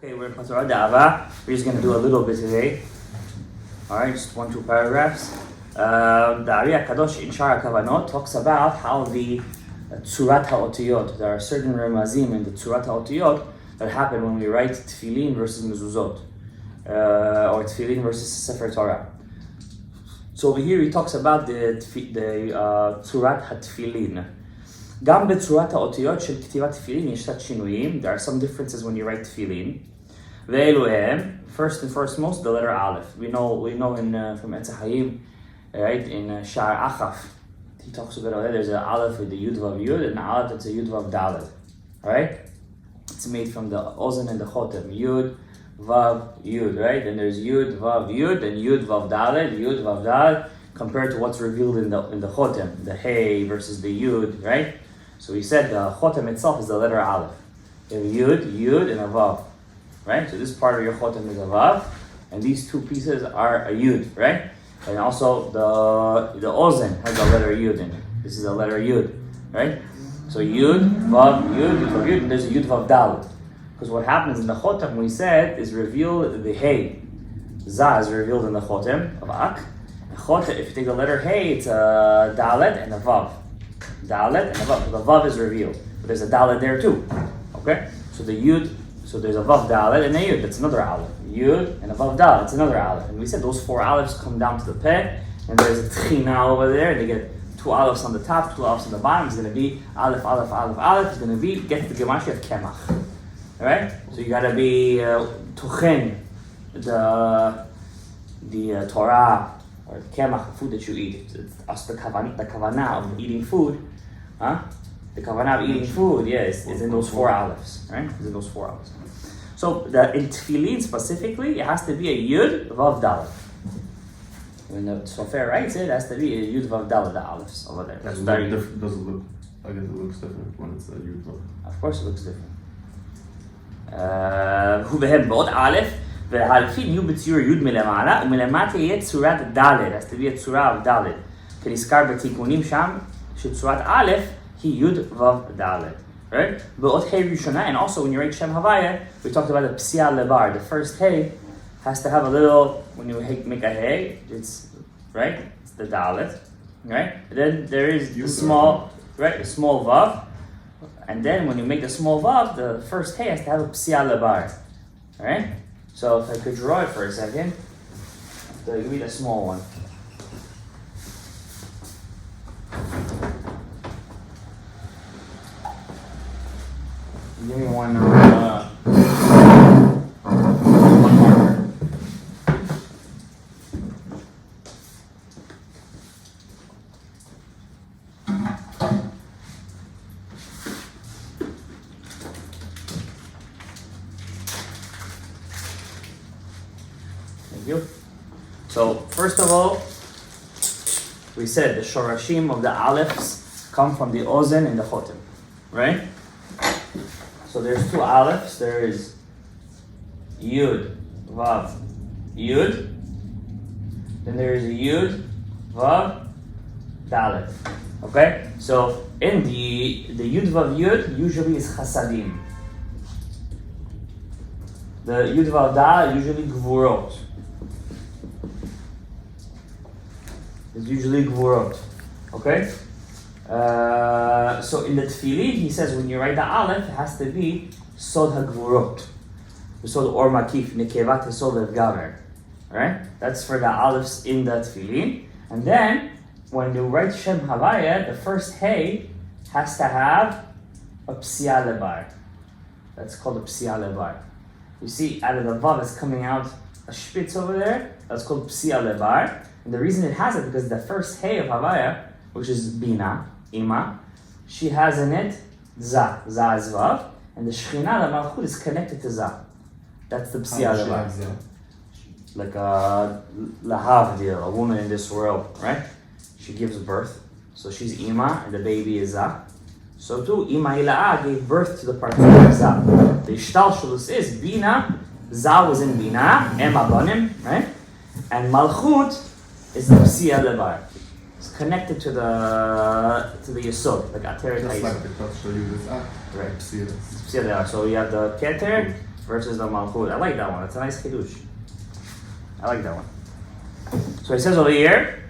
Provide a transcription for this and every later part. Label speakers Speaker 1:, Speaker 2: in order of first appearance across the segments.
Speaker 1: Okay, we're in TORAH D'Aba. We're just going to do a little bit today. Alright, just 1-2 paragraphs. The Ari HaKadosh in Shar HaKavanot talks about how the Tzurat HaOtiyot, there are certain remazim in the Tzurat HaOtiyot that happen when we write Tefillin versus Mezuzot, or Tefillin versus Sefer Torah. So over here he talks about the Tzurat HaTefillin. גם בצורת האותיות של כתיבת תפילין יש קצת שינויים. There are some differences when you write תפילין. ואלו הם, first and foremost, the letter Aleph. We know from Etz HaChaim, right, in Sha'ar Achaf, he talks about it. There's an Aleph with the Yud Vav Yud, and an Aleph that's a Yud Vav Daled. Right? It's made from the Ozen and the Chotem. Yud Vav Yud, right? And there's Yud Vav Yud and Yud Vav Daled, Yud Vav Daled, compared to what's revealed in the Chotem, the Hey versus the Yud, right? So he said the Chotem itself is the letter Aleph. You have Yud, Yud, and a Vav, right? So this part of your Chotem is a Vav, and these two pieces are a Yud, right? And also the Ozen has a letter Yud in it. This is a letter Yud, right? So Yud, Vav, Yud, Vav, Yud, and there's a Yud, Vav, Dalet. Because what happens in the Chotem, we said, is revealed the Hey. Za is revealed in the Chotem of Ak. Chotem, if you take the letter Hey, it's a Dalet and a Vav. Dalet and a Vav. The Vav is revealed, but there's a Dalet there too. Okay? So the Yud, so there's a Vav Dalet and a Yud, that's another Aleph. Yud and a Vav Dalet, that's another Aleph. And we said those four Alephs come down to the Peh, and there's a Tchina over there, they get two Alephs on the top, two Alephs on the bottom. It's going to be Aleph, Aleph, Aleph, Aleph. It's going to be, get the Gematria of Kemach. Alright? So you got to be Tuchen, the Torah, or Kemach, the food that you eat. It's the kavanah of eating food. Huh? The kavanah of eating food, yes, is in those four Alephs, right? Is in those four Alephs. So in Tefillin specifically, it has to be a Yud, Vav, Dalet. When the Sofer writes it, has to be a Yud, Vav, Dalet, the Alephs over there.
Speaker 2: That's very different. Does it look? I guess it looks different when it's a Yud, Vav.
Speaker 1: Of course, it looks different. הוא בהם בעוד א' והאלפים יהיו בציור י' מלמעלה ומלמטה יהיה צורת ד', אז תביא את צורה ד' כנזכר בתיקונים שם שצורת א' היא י' ו' ד', right? בעוד ה' ראשונה, and also when you write Shem Havaya, we talked about the psia levar. The first hey has to have a little, when you make a hey, it's, right? It's the dalet, right? And then there is the small, right? The small vav. And then when you make the small vav, the first hey has to have a psia levar. Alright? So if I could draw it for a second, so give me the small one. Give me one marker. Thank you. So first of all, we said the shorashim of the alephs come from the ozen and the chotem, right? So there's two alephs. There is yud, vav, yud. Then there is yud, vav, dalet. Okay. So in the yud, vav, yud usually is chasadim. The yud, vav, dalet usually gvurot. It's usually gvurot. Okay? So in the Tefillin, he says when you write the Aleph, it has to be Sod HaGvurot. Sod Or Makif Nekevat Sod Gaver. Alright? That's for the Alephs in the Tefillin. And then, when you write Shem Havaya, the first Hey has to have a Psia Levar. That's called a Psia Levar. You see, out of the Vav is coming out a Spitz over there. That's called Psia Levar. And the reason it has it because the first Hey of Havaya, which is Bina, Ima, she has in it Za. Za is Vav. And the Shekhinah, the Malchut, is connected to Za. That's the Psia Levar. Like a Lahavdil, a woman in this world, right? She gives birth. So she's Ima, and the baby is Za. So too, Ima Ila'ah gave birth to the particular Za. The Ishtalshulus is Bina. Za was in Bina, Ema Banim, right? And Malchut is the Psia Levar. It's connected to the Yesod, like Ater Hayes.
Speaker 2: Just like the Kutch show you this act.
Speaker 1: Right.
Speaker 2: Psia.
Speaker 1: Psia Levar. So you have the Keter versus the malchut. I like that one. It's a nice chidush. I like that one. So it says over here,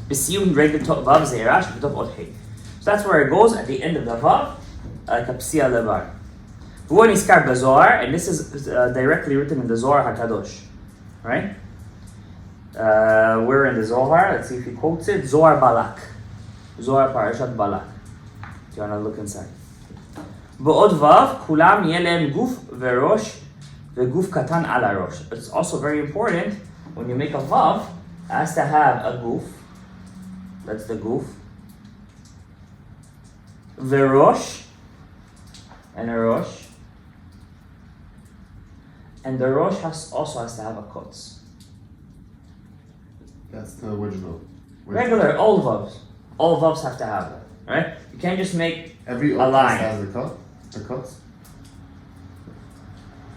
Speaker 1: b'siyum regel vav zeirash b'tov od hey. So that's where it goes at the end of the vav, like a psiya levar. V'hu niskar b'zohar, and this is directly written in the Zohar HaKadosh, right? We're in the Zohar. Let's see if he quotes it. Zohar Balak, Zohar Parashat Balak. Do you want to look inside? B'od vav kulam yeh lehem guf verosh v'guf katan al harosh. It's also very important when you make a vav, it has to have a guf. That's the guf. Verosh and a rosh. And the rosh also has to have a kotz.
Speaker 2: That's the original.
Speaker 1: Regular, all vavs. All vavs have to have that, right? You can't just make
Speaker 2: Every
Speaker 1: a line.
Speaker 2: has a cut. The cuts.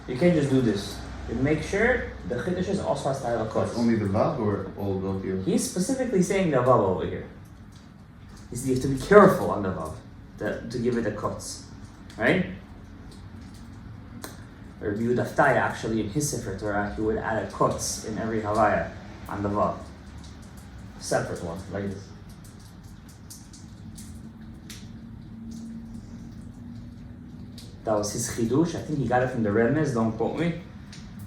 Speaker 1: You can't just do this. You make sure the chiddush also has to have a kotz.
Speaker 2: That's only the vav or all of here?
Speaker 1: He's specifically saying the vav over here. You have to be careful on the vav to give it a kotz, right? Rabbi Yehuda actually in his Sefer Torah he would add a kotz in every havaya on the vav, separate one like this. That was his chidush. I think he got it from the Remez. Don't quote me.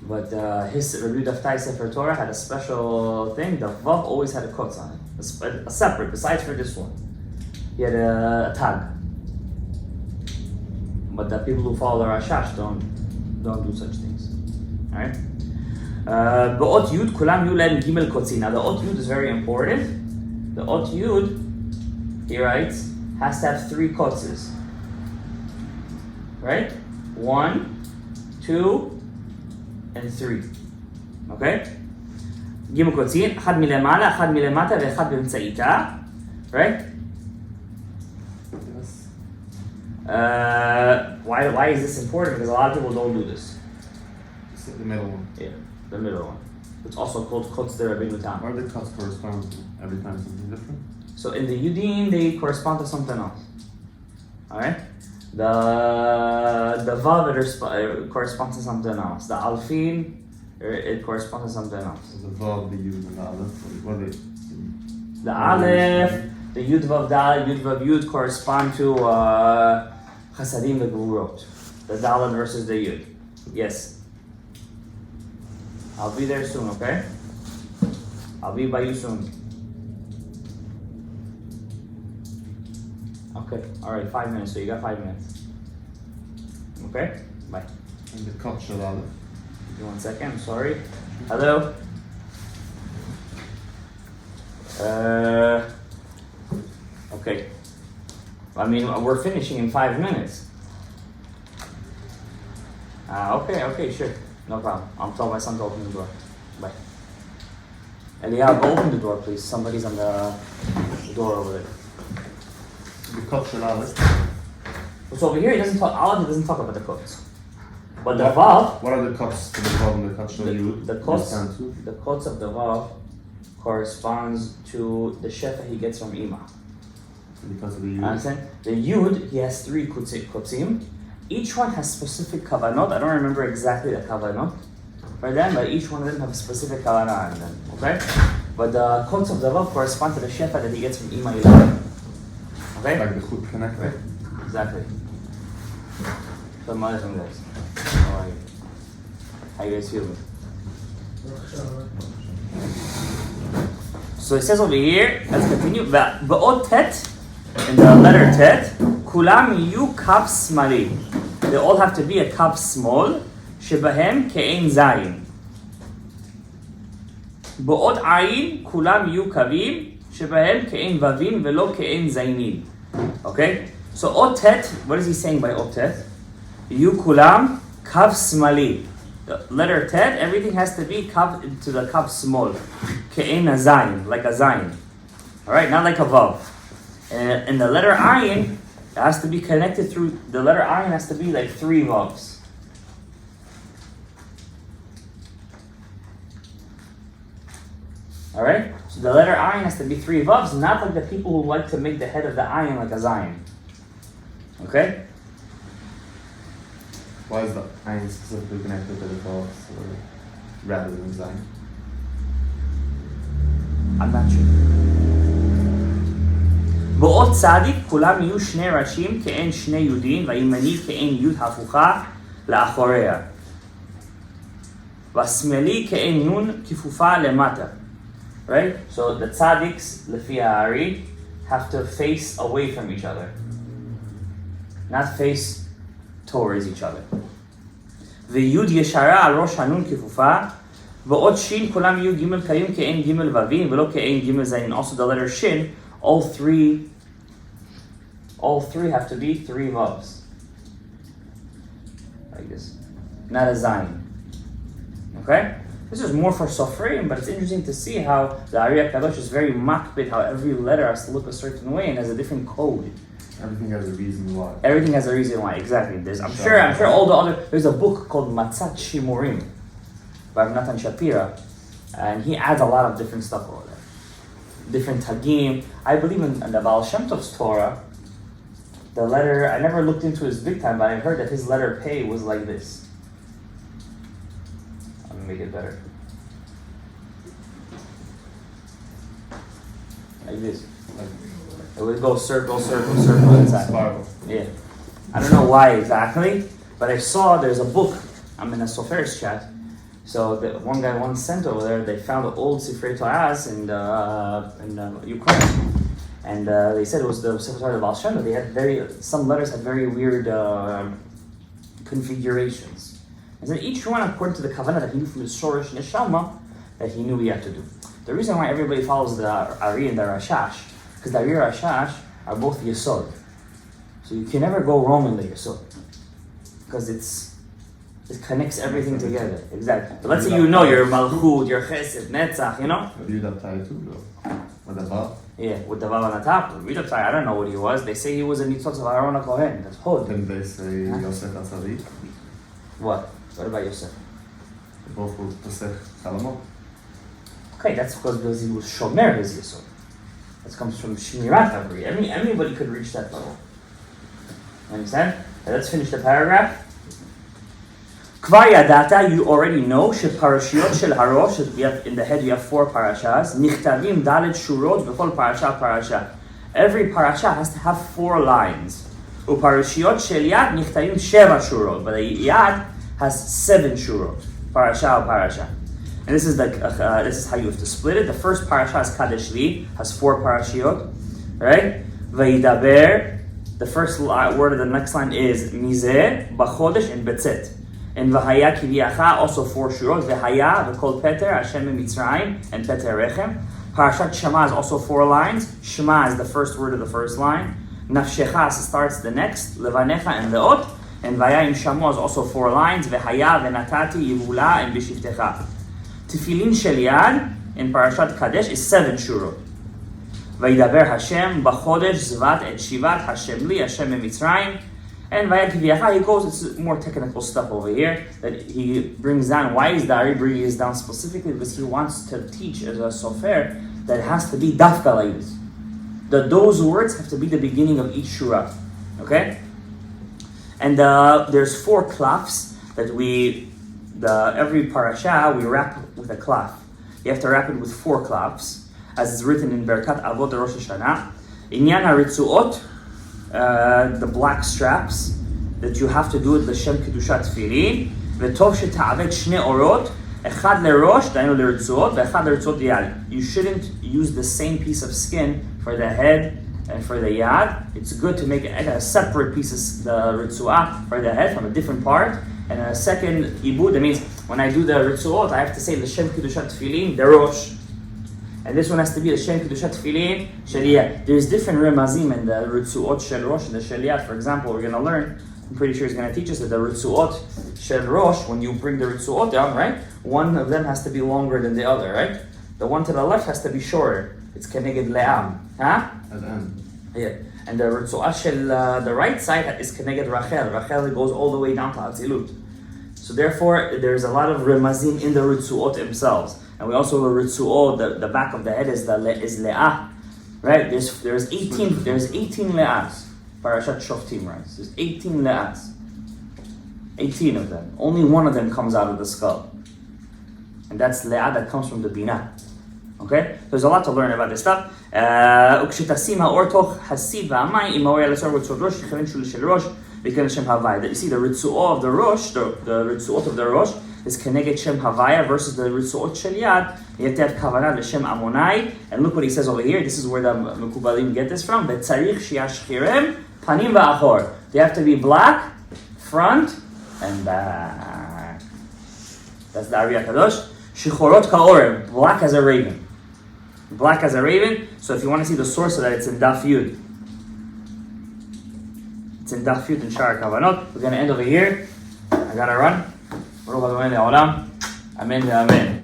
Speaker 1: But his Rabbi Yehuda Sefer Torah had a special thing. The vav always had a kotz on it, a separate, besides for this one. He had a tag. But the people who follow the Rashash don't do such things. Alright? B'ot Yud, kulam yu lehem gimel kotzin. Now the Ot Yud is very important. The Ot Yud, he writes, has to have 3 kotzes. Right? 1, 2, and 3. Okay? Gimel kotzin, אחד מלמעלה, אחד מלמטה, ואחד באמצעיתה. Right? Why is this important? Because a lot of people don't do this.
Speaker 2: It's the middle one.
Speaker 1: Yeah, the middle one. It's also called Kotz de Rabbeinu Tam.
Speaker 2: Where the cuts correspond to every time something different?
Speaker 1: So in the Yudin, they correspond to something else. Alright? The Vav corresponds to something else. The Alfin, it corresponds to something else.
Speaker 2: So the vav, the yud, and the aleph. What are they?
Speaker 1: The Aleph, the Yud Vav Dal, Yud Vav Yud correspond to Chasadim v'Gevurot. The Dalet versus the Yud. Yes. I'll be there soon, okay? I'll be by you soon. Okay, alright, 5 minutes, so you got 5 minutes. Okay? Bye.
Speaker 2: And the cut shel aleph.
Speaker 1: Give me 1 second, I'm sorry. Hello? Okay. I mean, we're finishing in 5 minutes. Okay, sure. No problem. I'll tell my son to open the door. Bye. Eliyahu, go open the door, please. Somebody's on the door over there.
Speaker 2: The cut shel aleph.
Speaker 1: So over here, he doesn't talk about the quotes. But the Vav,
Speaker 2: What are the cuts to the vav and the cut shel yud?
Speaker 1: the quotes of the Vav corresponds to the shefa he gets from Ima.
Speaker 2: Because of the yud.
Speaker 1: Understand? The Yud, he has 3 kotzim. Each one has specific kavanot. I don't remember exactly the kavanot for them, but each one of them have a specific kavanah in them. Okay? But the quotes of the Vav correspond to the shefa that he gets from Ima Ilav. Okay?
Speaker 2: Like the chut connector.
Speaker 1: Exactly. So, guys. How are you? How you guys feeling? So it says over here, let's continue. Ba'ot tet, in the letter tet, kulam yu kaf smali. They all have to be a kaf small, shebahem ke'en zayin. Ba'ot ayin, kulam yu kavim, shebahem ke'en vavim, velo ke'en zaynin. Okay? So ot tet, what is he saying by ot tet? Yu kulam kaf smali. The letter tet, everything has to be kaf to the kaf small. Ke'en a zayin, like a zayin. Alright, not like a vav. And the letter ayin, it has to be connected through, the letter ayin has to be like 3 vavs. Alright? So the letter ayin has to be 3 vavs, not like the people who like to make the head of the ayin like a zayin. Okay?
Speaker 2: Why is the Ayin specifically connected to the Taurah rather than Zayin?
Speaker 1: I'm not sure. באות צדיק כולם יהיו שני ראשים כאין שני יודים, והימני כאין יוד הפוכה לאחוריה. והשמאלי כאין נון כפופה למטה. Right? So the tzaddiks, לפי הארי, have to face away from each other. Not face towards each other. ויוד ישרה על ראש הנון כפופה, ועוד שין כולם יהיו ג' קיים כאין ג' וווים ולא כאין ג' זין. Also the letter shin, all three have to be three vavs. Like this. Not a zayin. Okay? This is more for Sofrim, but it's interesting to see how the Ari HaKadosh is very makbid, how every letter has to look a certain way and has a different code.
Speaker 2: Everything has a reason why.
Speaker 1: Everything has a reason why, exactly. I'm sure all the other, there's a book called Matzat Shimurim by Natan Shapira, and he adds a lot of different stuff over there. Different tagim. I believe in the Baal Shem Tov's Torah, the letter, I never looked into his big time, but I heard that his letter Pei was like this. I'm gonna make it better. Like this. It would go circle, circle, circle inside.
Speaker 2: Spiral.
Speaker 1: Yeah. I don't know why exactly, but I saw there's a book. I'm in a Sofer's chat. So the one guy once sent over there, they found the old Sifrei Torahs in Ukraine. And they said it was the Sefer Torah of Baal Shem. They had some letters had very weird configurations. And then each one according to the kavanah that he knew from his Shorish Neshama that he knew he had to do. The reason why everybody follows the Ari and the Rashash, because the Ari and Rashash are both Yesod. So you can never go wrong in the Yesod. Because it connects everything together. Exactly. But let's say you know your Malchut, your Chesed, Netzach, you know?
Speaker 2: D'Aba-8 too, though. With the Vav.
Speaker 1: Yeah, with the Vav on the top. D'Aba-8, I don't know what he was. They say he was a Nitzot of Aaron HaKohen. That's Hod.
Speaker 2: Didn't they say Yosef HaTzadik?
Speaker 1: What? What about Yosef?
Speaker 2: Both were Pesach Shalom.
Speaker 1: Okay, that's because he was Shomer his Yesod. That comes from Shmirat Havri. Anybody could reach that level. Understand? Okay, let's finish the paragraph. כבר ידעת, you already know, שפרשיות של הראש, in the head you have 4 parashas, נכתבים ד' שורות בכל פרשה. Every parasha has to have 4 lines. ופרשיות של יד נכתבים 7 שורות, but the yad has 7 shurot, parasha. And this is this is how you have to split it. The first parasha is Kadesh Li, has 4 parashiot, right? Vayidaber, the first word of the next line is Mizeh, Bachodesh, and Betzet. And Vahaya Kiviacha, also 4 shurot. Vahaya, V'kol Peter, Hashem Mitzrayim, and Peter Rechem. Parashat Shema is also 4 lines. Shema is the first word of the first line. Nafshecha starts the next. Levanecha and Leot. And Vayayim Shamo is also 4 lines. Vehaya, Venatati, Yehula, and Bishiftecha. Tefillin Shel Yad in Parashat Kadesh is 7 shurot. Vayidaber Hashem Bachodesh Zvat et Shivat Hashem Li Hashem Mitzrayim. And Vayad Kiviacha, he goes, it's more technical stuff over here that he brings down. Why is the Ari bringing this down specifically? Because he wants to teach as a sofer that it has to be dafka like this. Those words have to be the beginning of each shura. Okay? And there's 4 klafs that every parasha we wrap with a klaf. You have to wrap it with 4 klafs, as is written in Berkat Avot Rosh Hashanah. Inyan HaRitzuot, the black straps that you have to do with L'Shem Kedushat Tefillin. V'tov sheta'avet shnei orot, echad lerosh, dainu leritzuot, ve'echad leritzuot yad. You shouldn't use the same piece of skin for the head and for the yad. It's good to make a separate piece of the ritzuah for the head from a different part. And a second ibud, that means when I do the ritzuot, I have to say L'Shem Kedushat Tefillin, the rosh. And this one has to be L'Shem Kedushat Tefillin, Sheliyat. There's different remazim in the ritzuot shel rosh and the Sheliyat. For example, we're going to learn, I'm pretty sure he's going to teach us that the ritzuot shel rosh, when you bring the ritzuot down, right? One of them has to be longer than the other, right? The one to the left has to be shorter. It's keneged le'am. Huh?
Speaker 2: At the end.
Speaker 1: Yeah. And the ritzuah shel the right side is keneged Rachel. Rachel goes all the way down to Atzilut. So therefore, there's a lot of remazim in the ritzuot themselves. And we also have a ritzuot, the back of the head is le'ah. Right? There's 18 le'ahs. Parashat Shoftim, right? There's 18 le'ahs. 18 of them. Only one of them comes out of the skull. And that's le'ah that comes from the binah. Okay? There's a lot to learn about this stuff. וכשתשים האור תוך הסיב והמים, אם האור יעלה רצועות ראש, יכוון של ראש, וכן שם הוויה. You see, the ritzuot of the rosh, the ritzuot of the rosh, is כנגד שם הוויה versus the ritzuot של יד, יתת כוונה לשם עמוני. And look what he says over here. This is where the מקובלים get this from. וצריך שישחירם פנים ואחור. They have to be black, front, and back. That's the Ari HaKadosh. שחורות כאורם, black as a raven. Black as a raven. So if you want to see the source of that, it's in Daf Yud. It's in Daf Yud in Shar Kavanot. We're going to end over here. I got to run. Amen. Amen.